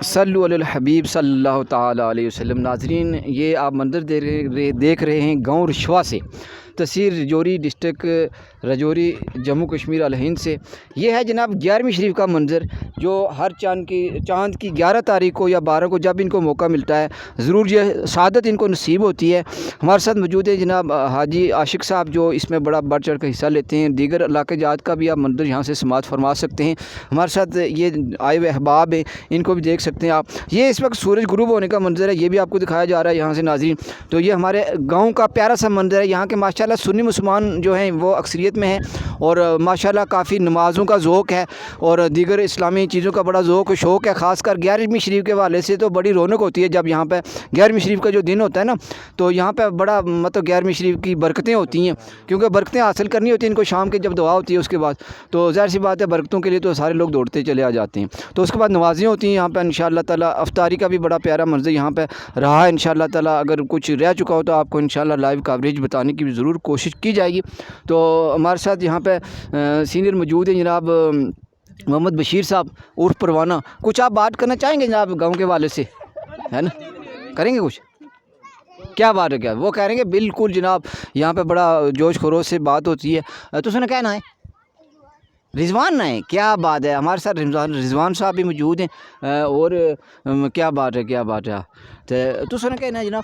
صلو علی الحبیب صلی اللہ تعالیٰ علیہ وسلم۔ ناظرین، یہ آپ منظر دیکھ رہے ہیں گاؤں رشوا سے، تحصیل رجوری، ڈسٹرکٹ رجوری، جموں کشمیر الہند سے۔ یہ ہے جناب 11ویں شریف کا منظر، جو ہر چاند کی 11 تاریخ کو یا 12 کو جب ان کو موقع ملتا ہے ضرور یہ سعادت ان کو نصیب ہوتی ہے۔ ہمارے ساتھ موجود ہے جناب حاجی عاشق صاحب، جو اس میں بڑھ چڑھ کر حصہ لیتے ہیں۔ دیگر علاقے جات کا بھی آپ منظر یہاں سے سماعت فرما سکتے ہیں۔ ہمارے ساتھ یہ آئے ہوئے احباب ہیں، ان کو بھی دیکھ سکتے ہیں آپ۔ یہ اس وقت سورج غروب ہونے کا منظر ہے، یہ بھی آپ کو دکھایا جا رہا ہے یہاں سے ناظرین۔ تو یہ ہمارے گاؤں کا پیارا سا منظر ہے۔ یہاں کے ماشاءاللہ سنی مسلمان جو ہیں وہ اکثریت میں ہیں، اور ماشاءاللہ کافی نمازوں کا ذوق ہے اور دیگر اسلامی چیزوں کا بڑا ذوق و شوق ہے۔ خاص کر 11ویں شریف کے حوالے سے تو بڑی رونق ہوتی ہے جب یہاں پہ 11ویں شریف کا جو دن ہوتا ہے نا، تو یہاں پہ بڑا 11ویں شریف کی برکتیں ہوتی ہیں، کیونکہ برکتیں حاصل کرنی ہوتی ہیں ان کو شام کے جب دعا ہوتی ہے اس کے بعد، تو ظاہر سی بات ہے برکتوں کے لیے تو سارے لوگ دوڑتے چلے آ جاتے ہیں۔ تو اس کے بعد نمازیں ہوتی ہیں یہاں پہ انشاءاللہ تعالیٰ۔ افطاری کا بھی بڑا پیارا منظر یہاں پہ رہا ہے انشاءاللہ تعالیٰ۔ اگر کچھ رہ چکا ہو تو آپ کو انشاءاللہ لائیو کوریج بتانے کی بھی ضرور کوشش کی جائے گی۔ تو ہمارے ساتھ یہاں پہ سینئر موجود ہیں جناب محمد بشیر صاحب عرف پروانہ۔ کچھ آپ بات کرنا چاہیں گے جناب گاؤں کے والے سے، ہے نا؟ کریں گے کچھ؟ کیا بات ہے، کیا وہ کہہ رہے ہیں کہ بالکل جناب یہاں پہ بڑا جوش خروش سے بات ہوتی ہے۔ تو سنیں کہنا ہے رضوان نہ ہے، کیا بات ہے، ہمارے ساتھ رضوان صاحب بھی موجود ہیں، اور کیا بات ہے تو سنیں کہنا ہے جناب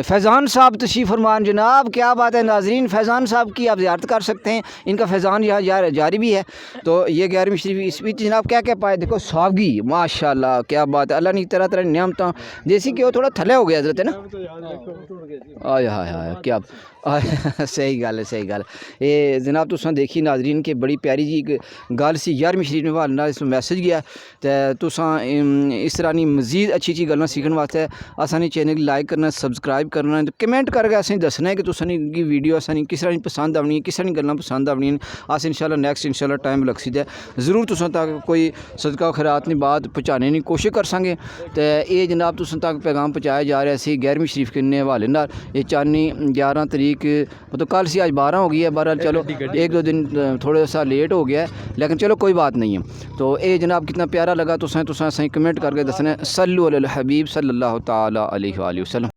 فیضان صاحب تشریف فرمان جناب۔ کیا بات ہے ناظرین، فیضان صاحب کی آپ زیارت کر سکتے ہیں، ان کا فیضان یہاں جاری بھی ہے۔ تو یہ 11ویں شریف اس بھی جناب کیا پائے، دیکھو ساگی، ماشاءاللہ کیا بات ہے، اللہ نے طرح طرح نعمتاں، دیسی کہ وہ تھوڑا تھلے ہو گیا حضرت ہے نا، آئے ہائے ہائے کیا صحیح گل ہے۔ یہ جناب تساں دیکھی ناظرین کہ بڑی پیاری جی گل سی 11ویں شریف حوالے نال اس میسج گیا تے تساں اس طرح نہیں مزید اچھی گلاں سیکھن واسطے اساں چینل لائک کرنا، سبسکرائب کرنا، کمنٹ کر کے اساں دسنا ہے کہ تساں کی ویڈیو اساں کس طرح پسند آونی ہے، کس طرح گلاں پسند آونی ہیں۔ اس انشاءاللہ نیکسٹ انشاءاللہ ٹائم لگ سی ہے ضرور تساں تک کوئی صدقہ خیرات نہیں بات پہنچانے کی کوشش کر سانگے۔ تے یہ جناب تساں تک پیغام پہنچایا جا رہا سی 11ویں شریف کے حوالے نال۔ یہ چاندنی 11 تاریخ مطلب کل سی، آج 12 ہو گئی ہے، بہرحال چلو ایک دو دن تھوڑا سا لیٹ ہو گیا ہے، لیکن چلو کوئی بات نہیں ہے۔ تو اے جناب کتنا پیارا لگا، تساں کمنٹ کر کے دسنا۔ صلو علی الحبیب صلی اللہ تعالیٰ علیہ وآلہ وسلم۔